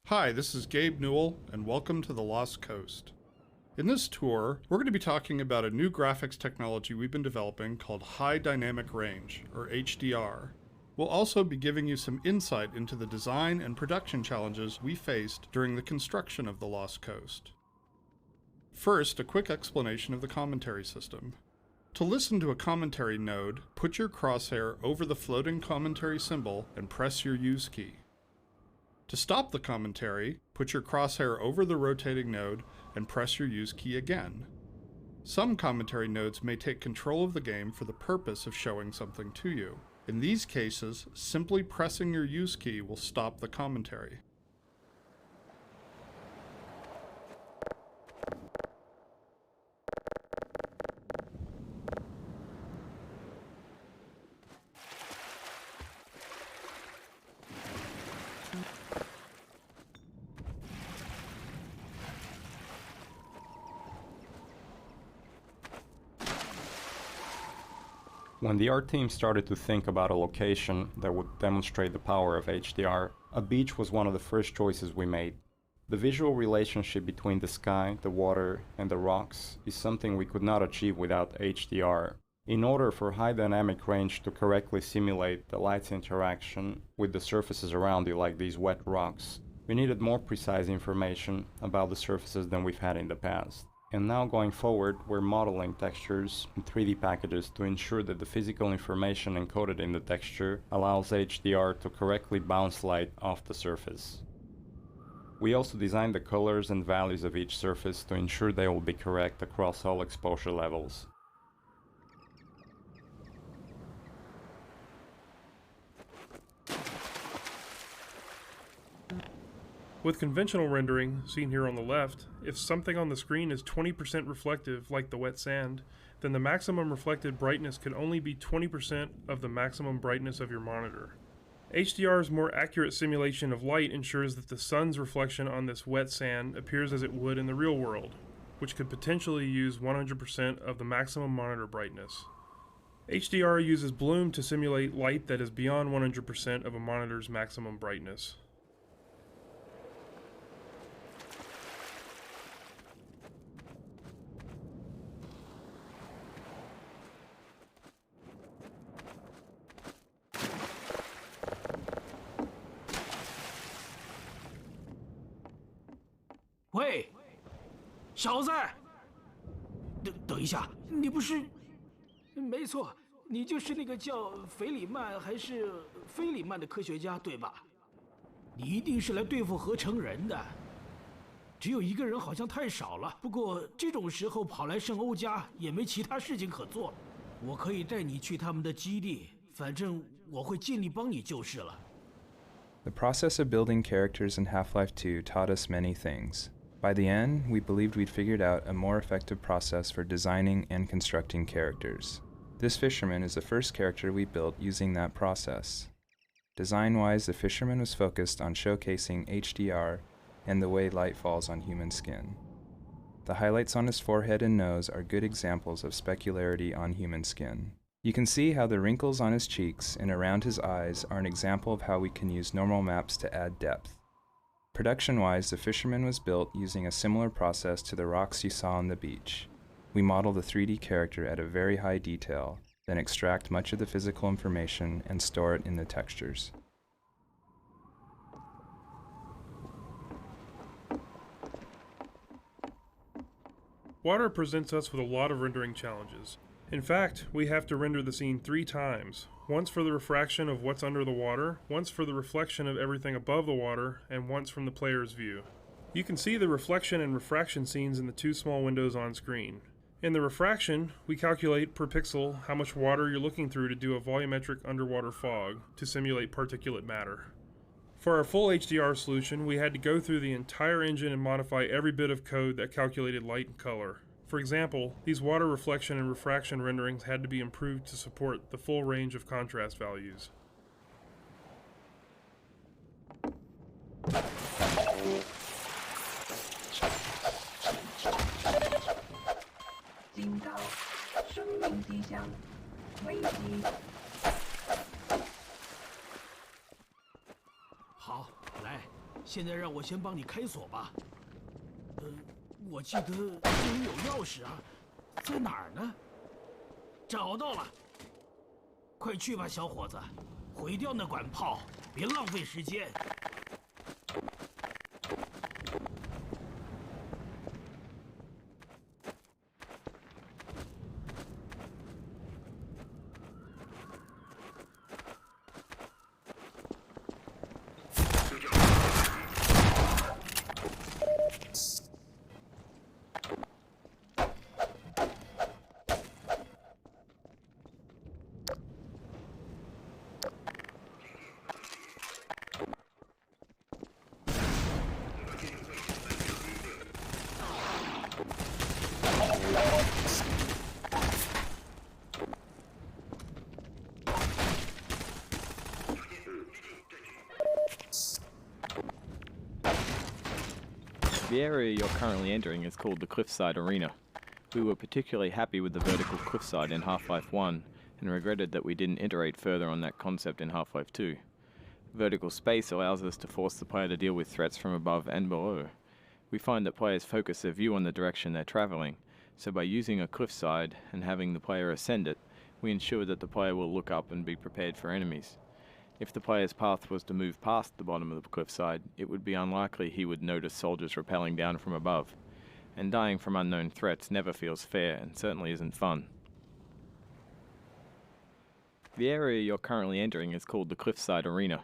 Hi, this is Gabe Newell, and welcome to The Lost Coast. In this tour, we're going to be talking about a new graphics technology we've been developing called High Dynamic Range, or HDR. We'll also be giving you some insight into the design and production challenges we faced during the construction of The Lost Coast. First, a quick explanation of the commentary system. To listen to a commentary node, put your crosshair over the floating commentary symbol and press your Use key. To stop the commentary, put your crosshair over the rotating node and press your Use key again. Some commentary nodes may take control of the game for the purpose of showing something to you. In these cases, simply pressing your Use key will stop the commentary. When the art team started to think about a location that would demonstrate the power of HDR, a beach was one of the first choices we made. The visual relationship between the sky, the water, and the rocks is something we could not achieve without HDR. In order for high dynamic range to correctly simulate the light's interaction with the surfaces around you, like these wet rocks, we needed more precise information about the surfaces than we've had in the past. And now going forward, we're modeling textures in 3D packages to ensure that the physical information encoded in the texture allows HDR to correctly bounce light off the surface. We also designed the colors and values of each surface to ensure they will be correct across all exposure levels. With conventional rendering, seen here on the left, if something on the screen is 20% reflective, like the wet sand, then the maximum reflected brightness could only be 20% of the maximum brightness of your monitor. HDR's more accurate simulation of light ensures that the sun's reflection on this wet sand appears as it would in the real world, which could potentially use 100% of the maximum monitor brightness. HDR uses bloom to simulate light that is beyond 100% of a monitor's maximum brightness.喂，小子，等一下，你不是？没错，你就是那个叫弗里曼还是菲里曼的科学家，对吧？你一定是来对付合成人的。只有一个人好像太少了，不过这种时候跑来圣欧家也没其他事情可做了。我可以带你去他们的基地，反正我会尽力帮你就是了。The process of building characters in Half-Life 2 taught us many things. By the end, we believed we'd figured out a more effective process for designing and constructing characters. This fisherman is the first character we built using that process. Design-wise, the fisherman was focused on showcasing HDR and the way light falls on human skin. The highlights on his forehead and nose are good examples of specularity on human skin. You can see how the wrinkles on his cheeks and around his eyes are an example of how we can use normal maps to add depth. Production-wise, the fisherman was built using a similar process to the rocks you saw on the beach. We model the 3D character at a very high detail, then extract much of the physical information and store it in the textures. Water presents us with a lot of rendering challenges. In fact, we have to render the scene 3 times. Once for the refraction of what's under the water, once for the reflection of everything above the water, and once from the player's view. You can see the reflection and refraction scenes in the 2 small windows on screen. In the refraction, we calculate per pixel how much water you're looking through to do a volumetric underwater fog to simulate particulate matter. For our full HDR solution, we had to go through the entire engine and modify every bit of code that calculated light and color. For example, these water reflection and refraction renderings had to be improved to support the full range of contrast values. 来，现在让我先帮你开锁吧。我记得这里有钥匙啊，在哪儿呢？找到了，快去吧，小伙子，毁掉那管炮，别浪费时间。The area you're currently entering is called the Cliffside Arena. We were particularly happy with the vertical cliffside in Half-Life 1 and regretted that we didn't iterate further on that concept in Half-Life 2. Vertical space allows us to force the player to deal with threats from above and below. We find that players focus their view on the direction they're traveling, so by using a cliffside and having the player ascend it, we ensure that the player will look up and be prepared for enemies. If the player's path was to move past the bottom of the cliffside, it would be unlikely he would notice soldiers rappelling down from above. And dying from unknown threats never feels fair and certainly isn't fun. The area you're currently entering is called the Cliffside Arena.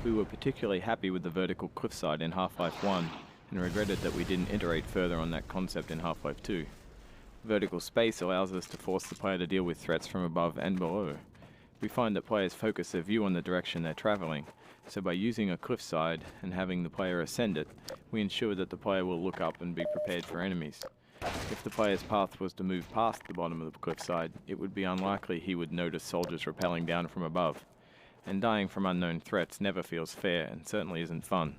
We were particularly happy with the vertical cliffside in Half-Life 1 and regretted that we didn't iterate further on that concept in Half-Life 2. Vertical space allows us to force the player to deal with threats from above and below. We find that players focus their view on the direction they're traveling, so by using a cliffside and having the player ascend it, we ensure that the player will look up and be prepared for enemies. If the player's path was to move past the bottom of the cliffside, it would be unlikely he would notice soldiers rappelling down from above. And dying from unknown threats never feels fair and certainly isn't fun.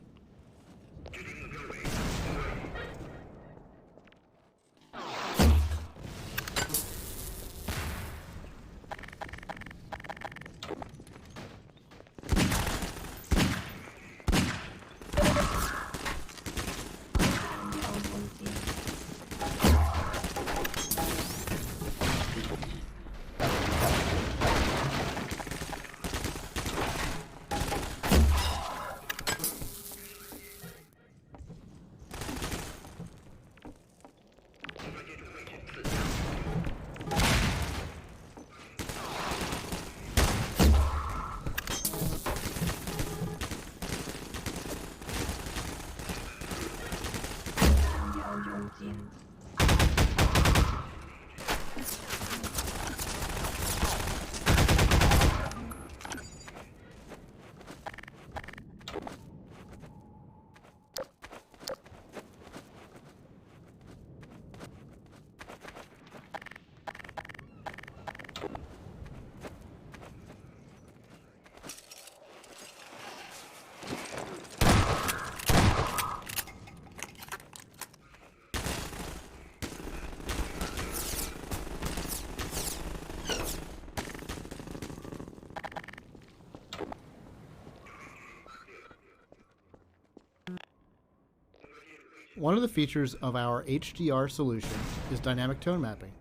One of the features of our HDR solution is dynamic tone mapping.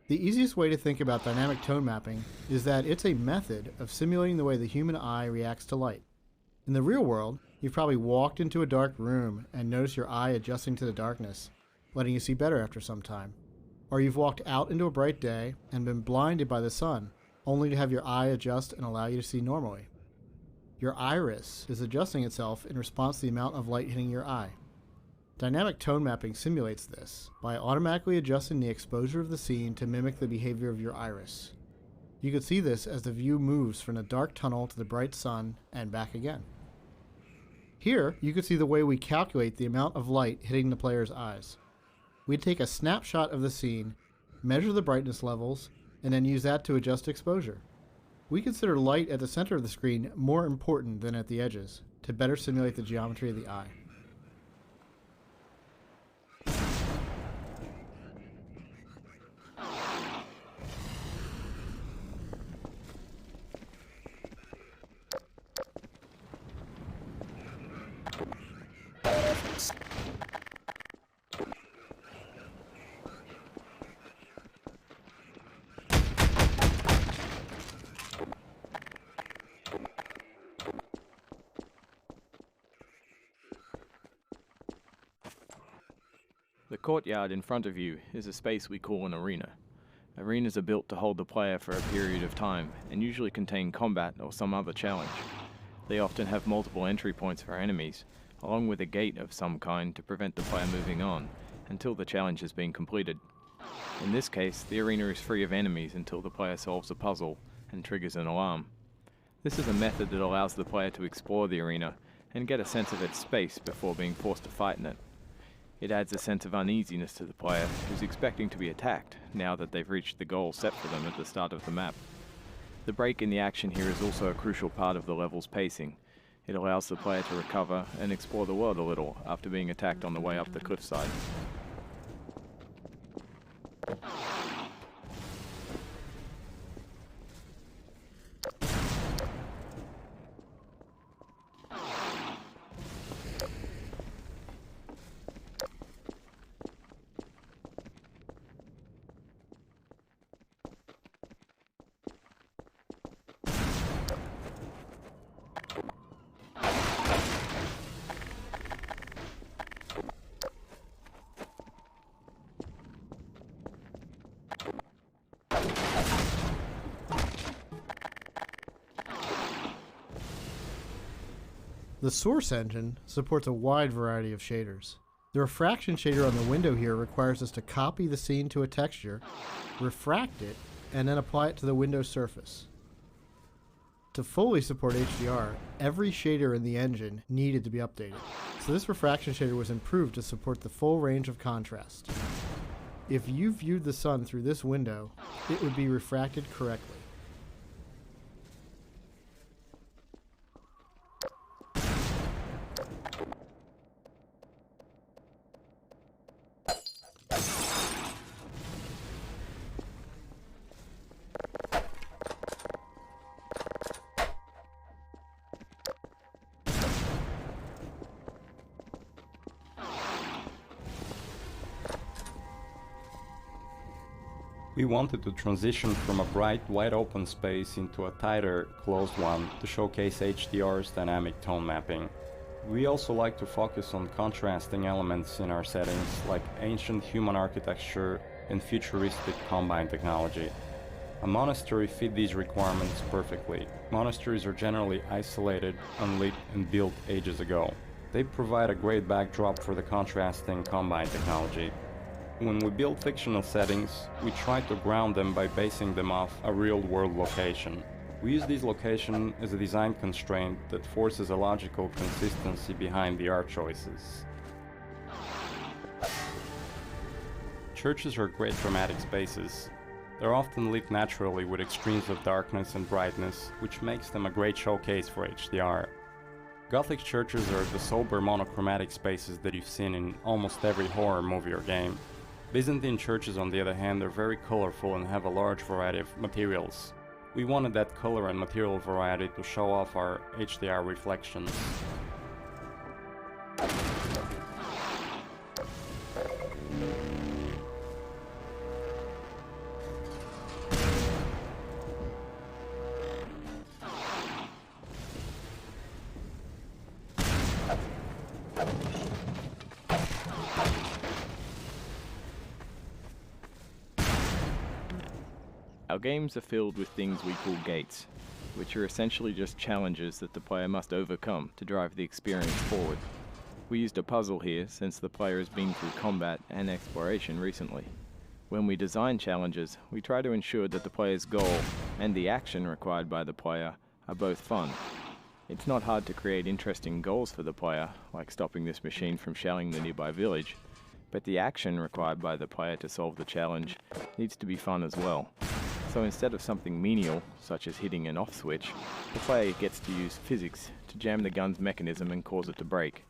The easiest way to think about dynamic tone mapping is that it's a method of simulating the way the human eye reacts to light. In the real world, you've probably walked into a dark room and noticed your eye adjusting to the darkness, letting you see better after some time. Or you've walked out into a bright day and been blinded by the sun, only to have your eye adjust and allow you to see normally. Your iris is adjusting itself in response to the amount of light hitting your eye. Dynamic tone mapping simulates this by automatically adjusting the exposure of the scene to mimic the behavior of your iris. You can see this as the view moves from the dark tunnel to the bright sun and back again. Here, you can see the way we calculate the amount of light hitting the player's eyes. We take a snapshot of the scene, measure the brightness levels, and then use that to adjust exposure. We consider light at the center of the screen more important than at the edges to better simulate the geometry of the eye. The courtyard in front of you is a space we call an arena. Arenas are built to hold the player for a period of time and usually contain combat or some other challenge. They often have multiple entry points for enemies, along with a gate of some kind to prevent the player moving on until the challenge has been completed. In this case, the arena is free of enemies until the player solves a puzzle and triggers an alarm. This is a method that allows the player to explore the arena and get a sense of its space before being forced to fight in it. It adds a sense of uneasiness to the player, who's expecting to be attacked now that they've reached the goal set for them at the start of the map. The break in the action here is also a crucial part of the level's pacing. It allows the player to recover and explore the world a little after being attacked on the way up the cliffside. The Source engine supports a wide variety of shaders. The refraction shader on the window here requires us to copy the scene to a texture, refract it, and then apply it to the window surface. To fully support HDR, every shader in the engine needed to be updated, so this refraction shader was improved to support the full range of contrast. If you viewed the sun through this window, it would be refracted correctly. We wanted to transition from a bright, wide-open space into a tighter, closed one to showcase HDR's dynamic tone mapping. We also like to focus on contrasting elements in our settings, like ancient human architecture and futuristic combine technology. A monastery fit these requirements perfectly. Monasteries are generally isolated, unlit, and built ages ago. They provide a great backdrop for the contrasting combine technology. When we build fictional settings, we try to ground them by basing them off a real-world location. We use this location as a design constraint that forces a logical consistency behind the art choices. Churches are great dramatic spaces. They're often lit naturally with extremes of darkness and brightness, which makes them a great showcase for HDR. Gothic churches are the sober monochromatic spaces that you've seen in almost every horror movie or game. Byzantine churches, on the other hand, are very colorful and have a large variety of materials. We wanted that color and material variety to show off our HDR reflections. Our games are filled with things we call gates, which are essentially just challenges that the player must overcome to drive the experience forward. We used a puzzle here since the player has been through combat and exploration recently. When we design challenges, we try to ensure that the player's goal and the action required by the player are both fun. It's not hard to create interesting goals for the player, like stopping this machine from shelling the nearby village, but the action required by the player to solve the challenge needs to be fun as well. So instead of something menial, such as hitting an off switch, the player gets to use physics to jam the gun's mechanism and cause it to break.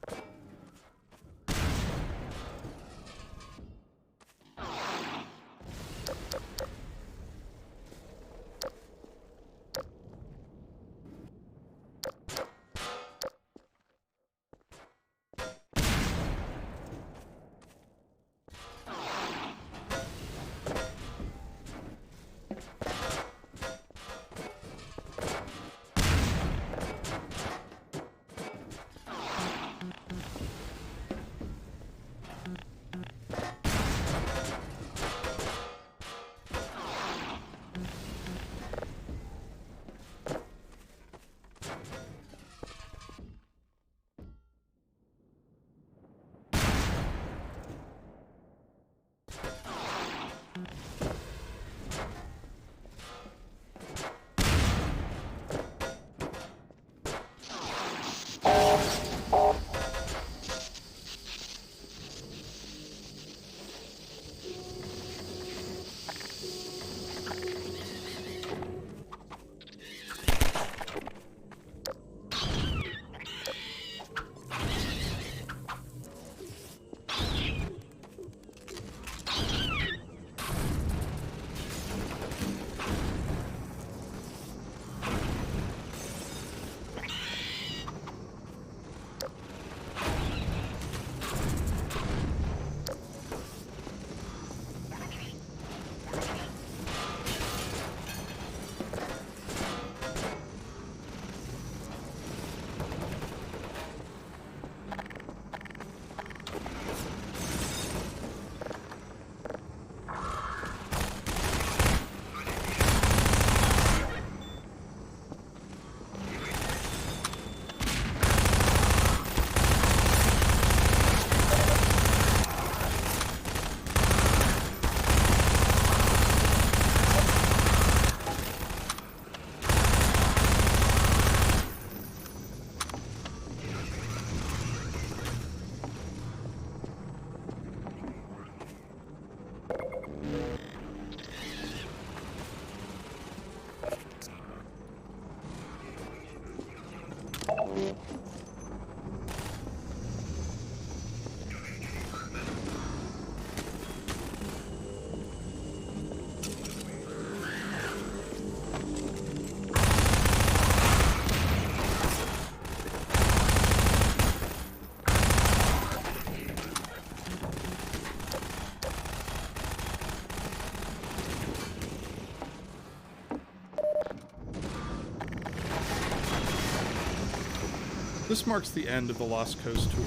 This marks the end of the Lost Coast tour.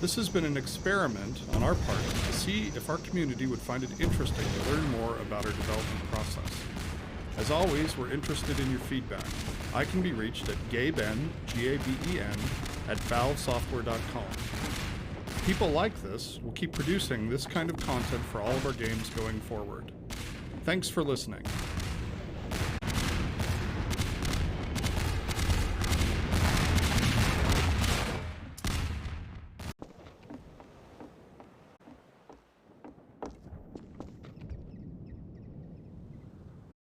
This has been an experiment on our part to see if our community would find it interesting to learn more about our development process. As always, we're interested in your feedback. I can be reached at gaben, Gaben, at valvesoftware.com. People like this will keep producing this kind of content for all of our games going forward. Thanks for listening.